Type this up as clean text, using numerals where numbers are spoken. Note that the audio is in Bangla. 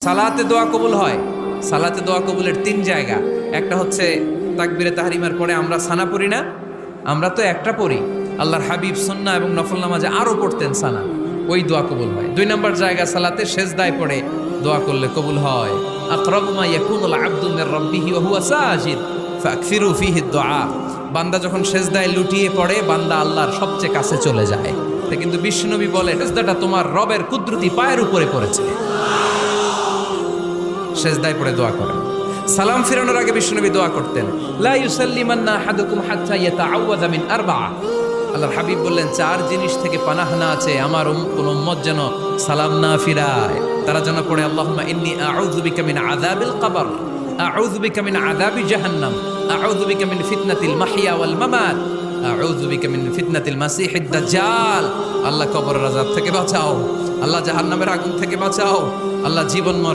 সালাতে দোয়া কবুল হয়। সালাতে দোয়া কবুলের 3 জায়গা। একটা হচ্ছে তাকবীরে তাহরিমার পরে আমরা সানা পড়ি না, আমরা তো একটা পড়ি। আল্লাহর হাবিব সুন্নাহ এবং নফল নামাজে আরো পড়তেন সানা, ওই দোয়া কবুল হয়। 2 নম্বর জায়গা সালাতে সেজদায় পড়ে দোয়া করলে কবুল হয়। আকরাবু মা ইয়াকুনুল আবদু মির রাব্বিহি ওয়া হুয়া সাজিদ ফাকসিরু ফিহি দুআ। বান্দা যখন সেজদায় লুটিয়ে পড়ে, বান্দা আল্লাহর সবচেয়ে কাছে চলে যায়। তা কিন্তু বিশ্বনবী বলে, সেজদাটা তোমার রবের কুদরতি পায়ের উপরে পড়েছে। সেজদায় পড়ে দোয়া করেন। সালাম ফিরানোর আগে বিশ্বনবী দোয়া করতেন, লা ইউসাল্লিমান্না আহাদুকুম হাত্তা ইয়াতাআওয়াযা মিন আরবা'a। আল্লাহর হাবিব বললেন, 4 জিনিস থেকে পানাহ না আছে আমার কোন উম্মত যেন সালাম না ফিরায়। তারা যেন পড়ে, আল্লাহুম্মা ইন্নী আউযু বিকা মিন আযাবিল কবর, আউযু বিকা মিন আযাবি জাহান্নাম, আউযু বিকা মিন ফিতনাতিল মাহইয়া ওয়াল মামাত, আউযু বিকা মিন ফিতনাতিল মাসিহিদ দাজ্জাল। আল্লাহ কবরের আযাব থেকে বাঁচাও, আল্লাহ জাহান্নামের আগুন থেকে বাঁচাও, আল্লাহ জীবন